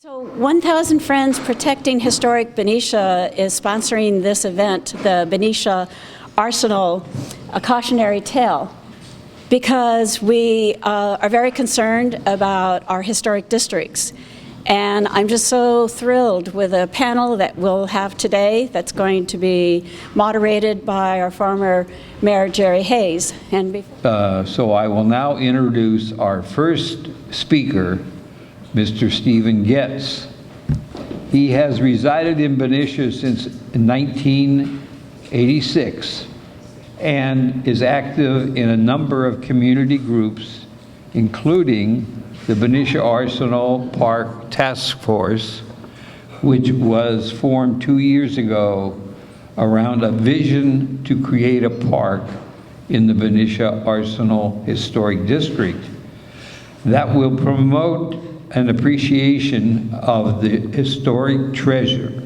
So 1,000 Friends Protecting Historic Benicia is sponsoring this event, the Benicia Arsenal, a cautionary tale, because we are very concerned about our historic districts. And I'm just so thrilled with a panel that we'll have today that's going to be moderated by our former Mayor Jerry Hayes. And so I will now introduce our first speaker, Mr. Stephen Getz. He has resided in Benicia since 1986 and is active in a number of community groups, including the Benicia Arsenal Park Task Force, which was formed 2 years ago around a vision to create a park in the Benicia Arsenal Historic District that will promote an appreciation of the historic treasure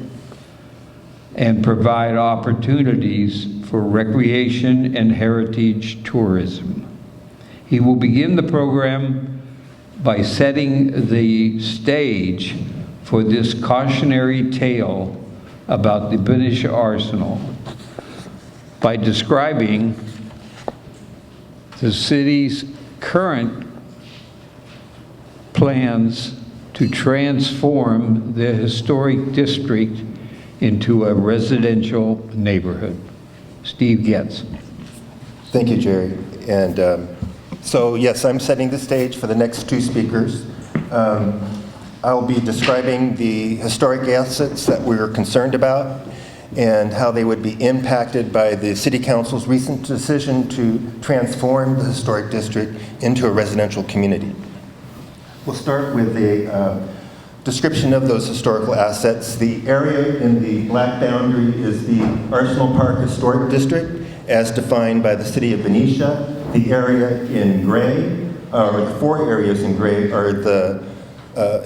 and provide opportunities for recreation and heritage tourism. He will begin the program by setting the stage for this cautionary tale about the Benicia Arsenal by describing the city's current plans to transform the historic district into a residential neighborhood. Steve Getz. Thank you, Jerry. And so yes, I'm setting the stage for the next two speakers. I'll be describing the historic assets that we're concerned about and how they would be impacted by the City Council's recent decision to transform the historic district into a residential community. We'll start with a description of those historical assets. The area in the black boundary is the Arsenal Park Historic District, as defined by the City of Benicia. The area in gray, or the four areas in gray, are the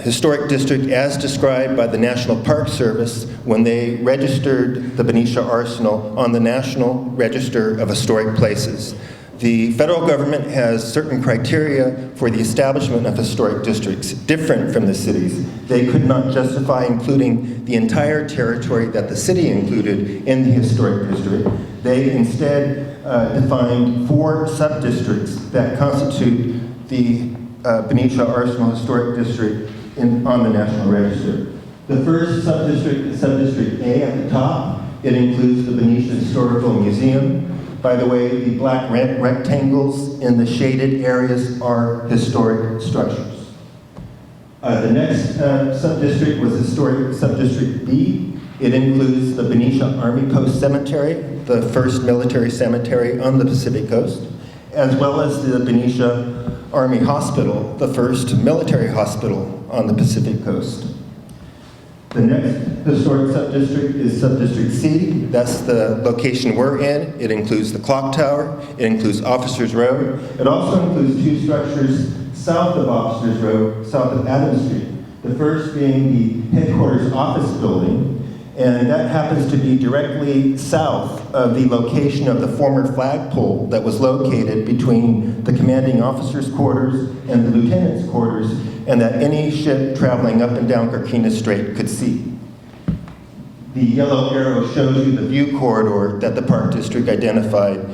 historic district as described by the National Park Service when they registered the Benicia Arsenal on the National Register of Historic Places. The federal government has certain criteria for the establishment of historic districts, different from the cities. They could not justify including the entire territory that the city included in the historic district. They instead defined 4 sub-districts that constitute the Benicia Arsenal Historic District on the National Register. The first sub-district is Sub-District A at the top. It includes the Benicia Historical Museum. By the way, the black rectangles in the shaded areas are historic structures. The next sub-district was historic Sub-District B. It includes the Benicia Army Post Cemetery, the first military cemetery on the Pacific Coast, as well as the Benicia Army Hospital, the first military hospital on the Pacific Coast. The next historic sub-district is Sub-District C. That's the location we're in. It includes the clock tower. It includes Officers Road. It also includes 2 structures south of Officers Road, south of Adams Street. The first being the headquarters office building, and that happens to be directly south of the location of the former flagpole that was located between the commanding officer's quarters and the lieutenant's quarters, and that any ship traveling up and down Carquinez Strait could see. The yellow arrow shows you the view corridor that the Park District identified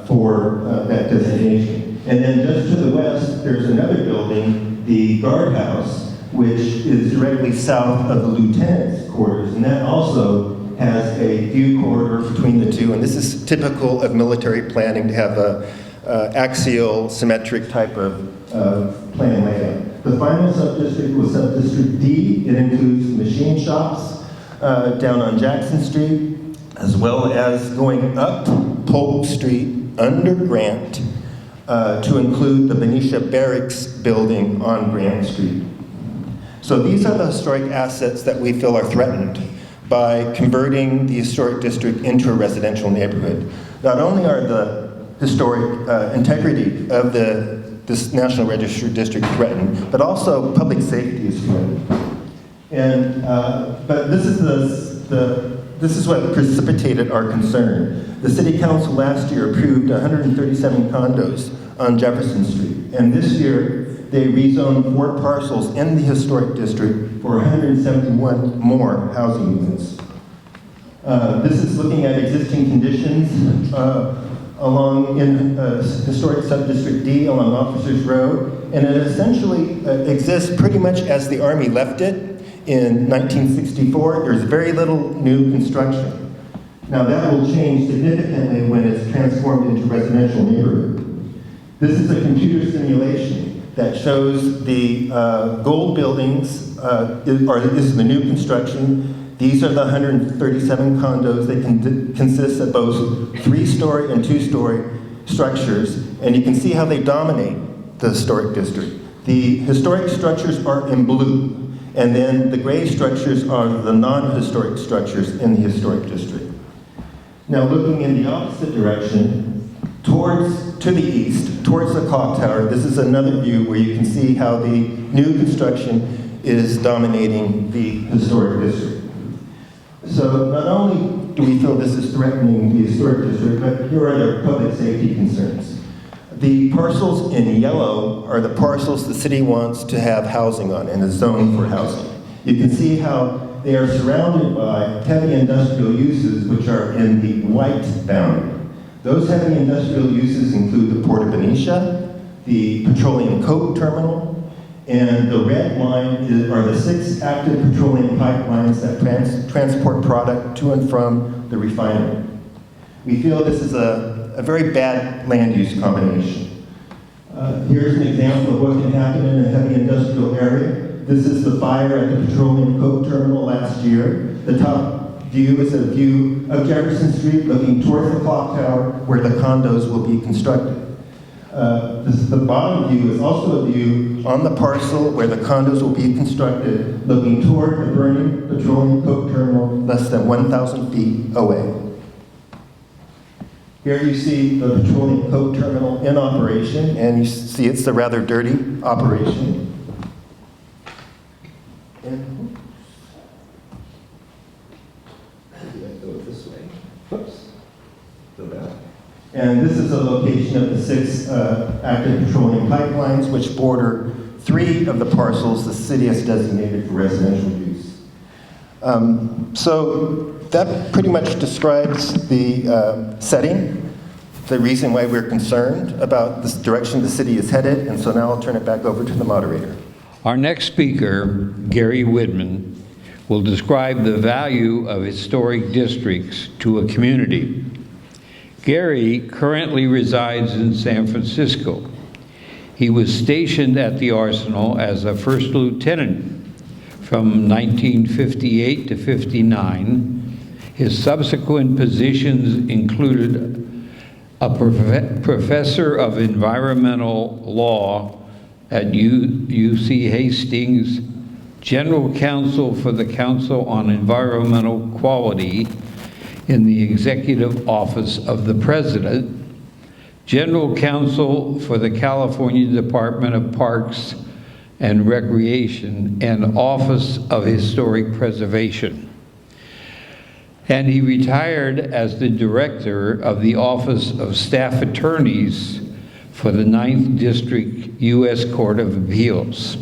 for that designation. And then just to the west, there's another building, the guardhouse, which is directly south of the lieutenant's quarters, and that also has a view corridor between the two. And this is typical of military planning to have a axial, symmetric type of plan layout. The final sub-district was Sub-District D. It includes machine shops down on Jackson Street, as well as going up Polk Street under Grant to include the Benicia Barracks building on Grant Street. So these are the historic assets that we feel are threatened by converting the historic district into a residential neighborhood. Not only are the historic integrity of this National Register district threatened, but also public safety is threatened. And but this is what precipitated our concern. The City Council last year approved 137 condos on Jefferson Street, and this year they rezoned 4 parcels in the historic district for 171 more housing units. This is looking at existing conditions along in historic subdistrict D along Officers Road, and it essentially exists pretty much as the Army left it in 1964. There's very little new construction. Now that will change significantly when it's transformed into residential neighborhood. This is a computer simulation that shows the gold buildings is the new construction. These are the 137 condos. They consist of both 3-story and 2-story structures, and you can see how they dominate the historic district. The historic structures are in blue, and then the gray structures are the non-historic structures in the historic district. Now looking in the opposite direction, to the east, towards the clock tower, this is another view where you can see how the new construction is dominating the historic district. So not only do we feel this is threatening the historic district, but here are their public safety concerns. The parcels in yellow are the parcels the city wants to have housing on and is zoned for housing. You can see how they are surrounded by heavy industrial uses which are in the white boundary. Those heavy industrial uses include the Port of Benicia, the petroleum coke terminal, and the red line are the 6 active petroleum pipelines that transport product to and from the refinery. We feel this is a very bad land use combination. Here's an example of what can happen in a heavy industrial area. This is the fire at the petroleum coke terminal last year. The top view is a view of Jefferson Street looking towards the clock tower where the condos will be constructed. The bottom view is also a view on the parcel where the condos will be constructed, looking toward the burning petroleum coke terminal less than 1,000 feet away. Here you see the petroleum coke terminal in operation, and you see it's a rather dirty operation. And maybe I go this way. Whoops. Go back. And this is a location of the 6 active petroleum pipelines which border 3 of the parcels the city has designated for residential use. So that pretty much describes the setting, the reason why we're concerned about this direction the city is headed, and so now I'll turn it back over to the moderator. Our next speaker, Gary Widman, will describe the value of historic districts to a community. Gary currently resides in San Francisco. He was stationed at the Arsenal as a first lieutenant from 1958 to 59. His subsequent positions included a professor of environmental law at UC Hastings, general counsel for the Council on Environmental Quality in the Executive Office of the President, General Counsel for the California Department of Parks and Recreation and Office of Historic Preservation. And he retired as the Director of the Office of Staff Attorneys for the 9th District U.S. Court of Appeals.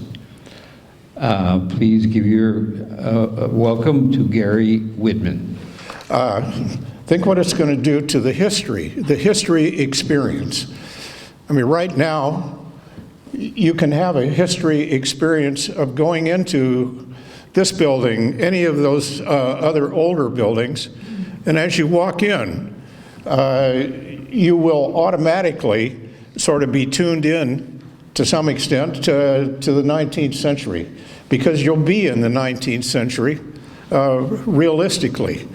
Please give your welcome to Gary Widman. Think what it's going to do to the history experience. I mean, right now, you can have a history experience of going into this building, any of those other older buildings, and as you walk in, you will automatically sort of be tuned in to some extent to the 19th century, because you'll be in the 19th century realistically.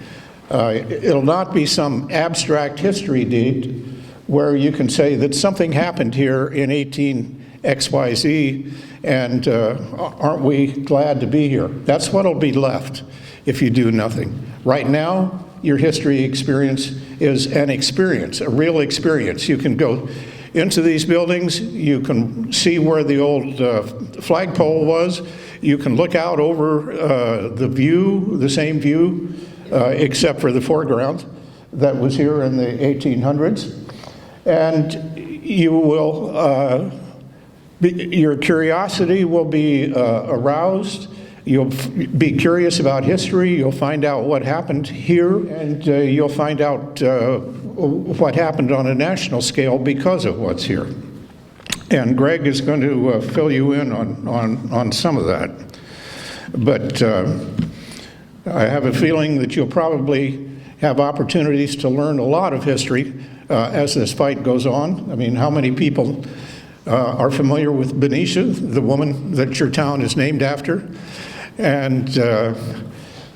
It'll not be some abstract history date where you can say that something happened here in 18XYZ and aren't we glad to be here? That's what'll be left if you do nothing. Right now, your history experience is an experience, a real experience. You can go into these buildings, you can see where the old flagpole was, you can look out over the view, the same view, except for the foreground that was here in the 1800s. And you will Your curiosity will be aroused. You'll be curious about history. You'll find out what happened here, and you'll find out what happened on a national scale because of what's here. And Greg is going to fill you in on some of that. But I have a feeling that you'll probably have opportunities to learn a lot of history as this fight goes on. I mean, how many people are familiar with Benicia, the woman that your town is named after? And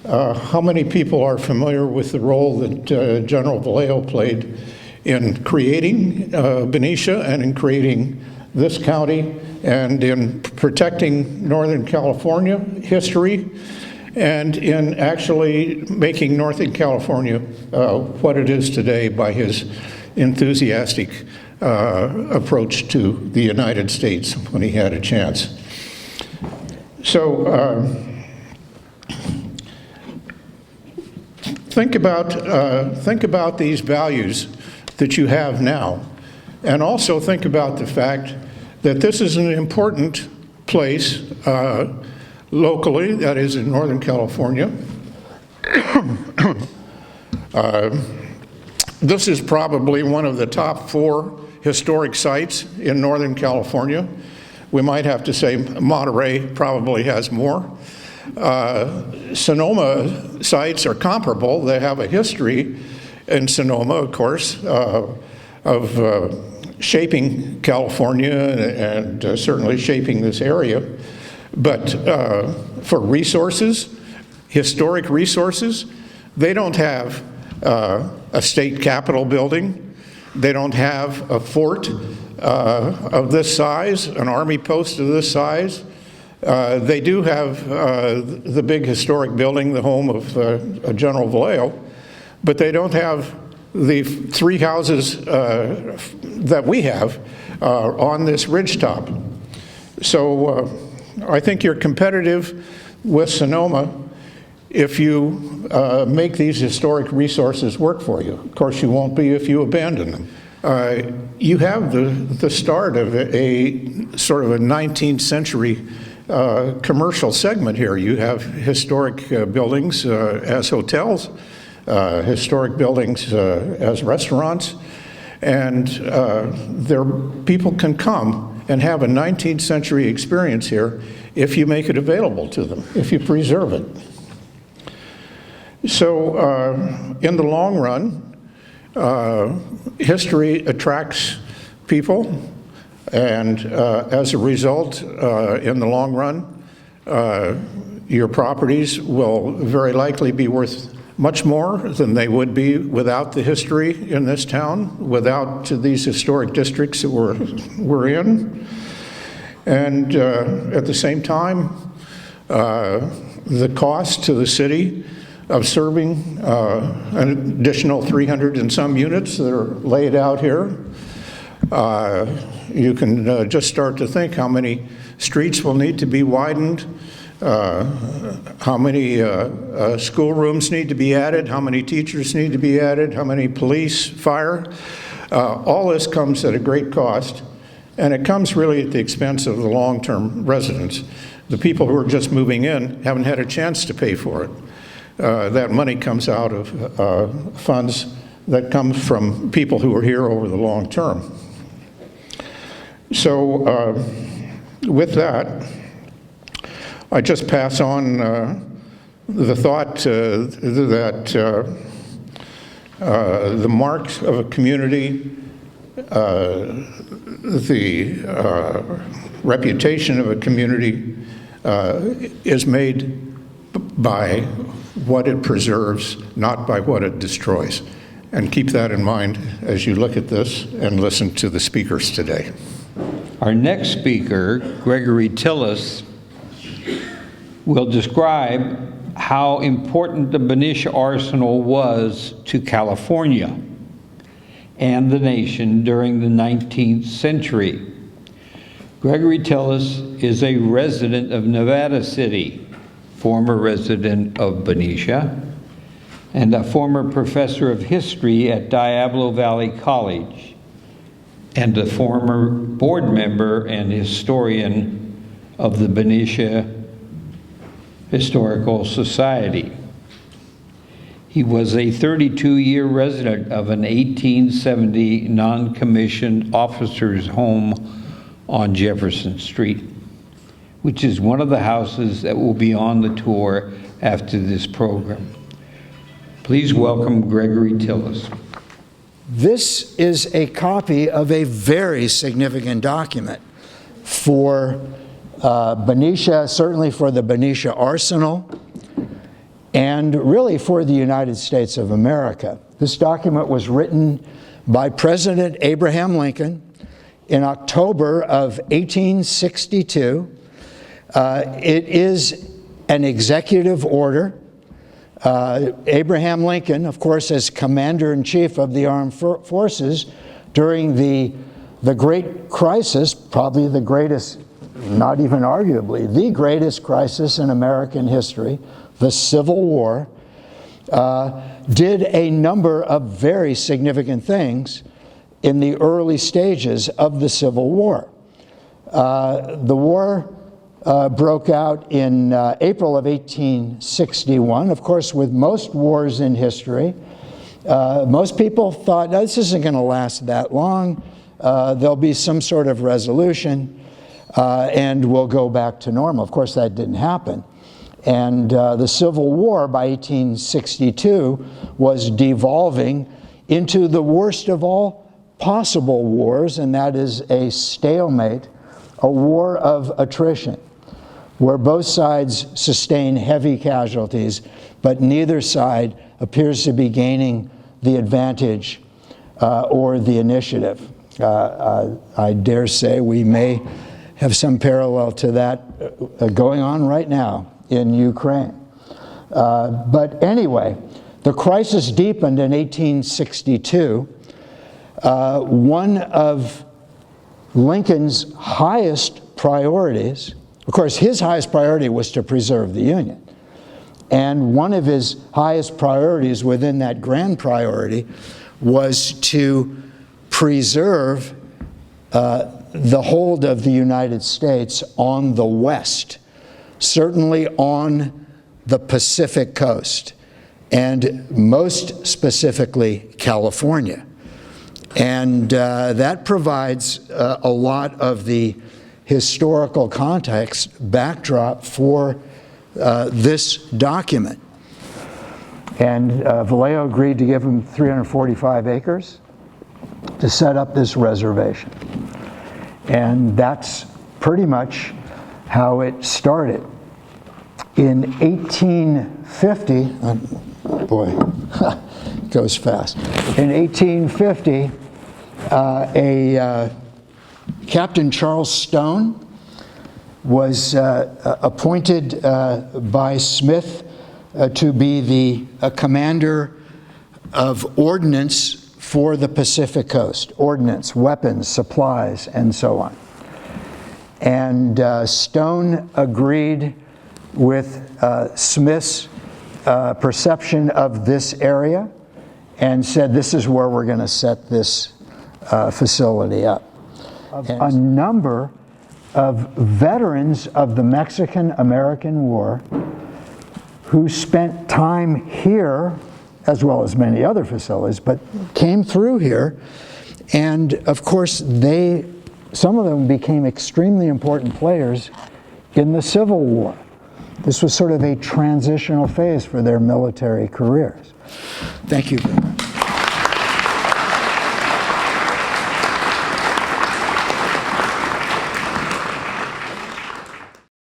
how many people are familiar with the role that General Vallejo played in creating Benicia and in creating this county and in protecting Northern California history and in actually making Northern California what it is today by his enthusiastic approach to the United States when he had a chance. So think about these values that you have now, and also think about the fact that this is an important place locally, that is in Northern California. This is probably one of the top 4 historic sites in Northern California. We might have to say Monterey probably has more. Sonoma sites are comparable. They have a history in Sonoma, of course, of shaping California and certainly shaping this area. But for resources, historic resources, they don't have a state capitol building. They don't have a fort of this size, an army post of this size. They do have the big historic building, the home of General Vallejo, but they don't have the 3 houses that we have on this ridgetop. So I think you're competitive with Sonoma if you make these historic resources work for you. Of course, you won't be if you abandon them. You have the start of a sort of a 19th century commercial segment here. You have historic buildings as hotels, historic buildings as restaurants, and people can come and have a 19th century experience here if you make it available to them, if you preserve it. So in the long run, history attracts people, and as a result, in the long run, your properties will very likely be worth much more than they would be without the history in this town, without these historic districts that we're in. And at the same time, the cost to the city of serving an additional 300 and some units that are laid out here, you can just start to think how many streets will need to be widened, how many schoolrooms need to be added, how many teachers need to be added, how many police, fire. All this comes at a great cost, and it comes really at the expense of the long-term residents. The people who are just moving in haven't had a chance to pay for it. That money comes out of funds that come from people who are here over the long term. So with that, I just pass on the thought that the marks of a community, the reputation of a community is made by what it preserves, not by what it destroys. And keep that in mind as you look at this and listen to the speakers today. Our next speaker, Gregory Tillis, will describe how important the Benicia Arsenal was to California and the nation during the 19th century. Gregory Tillis is a resident of Nevada City, former resident of Benicia, and a former professor of history at Diablo Valley College. and a former board member and historian of the Benicia Historical Society. He was a 32-year resident of an 1870 non-commissioned officer's home on Jefferson Street, which is one of the houses that will be on the tour after this program. Please welcome Gregory Tillis. This is a copy of a very significant document for Benicia, certainly for the Benicia Arsenal, and really for the United States of America. This document was written by President Abraham Lincoln in October of 1862. It is an executive order. Abraham Lincoln, of course, as Commander-in-Chief of the Armed Forces during the great crisis, probably the greatest, not even arguably, the greatest crisis in American history, the Civil War, did a number of very significant things in the early stages of the Civil War. The war broke out in April of 1861. Of course, with most wars in history, most people thought, no, this isn't going to last that long. There'll be some sort of resolution, and we'll go back to normal. Of course, that didn't happen. And the Civil War by 1862 was devolving into the worst of all possible wars, and that is a stalemate, a war of attrition, where both sides sustain heavy casualties, but neither side appears to be gaining the advantage or the initiative. I dare say we may have some parallel to that going on right now in Ukraine. But anyway, the crisis deepened in 1862. One of Lincoln's highest priorities, of course, his highest priority was to preserve the Union. And one of his highest priorities within that grand priority was to preserve the hold of the United States on the West, certainly on the Pacific coast, and most specifically California. And that provides a lot of the historical context backdrop for this document. And Vallejo agreed to give him 345 acres to set up this reservation. And that's pretty much how it started. In 1850, boy, it goes fast. In 1850, Captain Charles Stone was appointed by Smith to be the commander of ordnance for the Pacific coast, ordnance, weapons, supplies, and so on. And Stone agreed with Smith's perception of this area and said, this is where we're going to set this facility up. A number of veterans of the Mexican-American War who spent time here, as well as many other facilities, but came through here. And of course, some of them became extremely important players in the Civil War. This was sort of a transitional phase for their military careers. Thank you very much.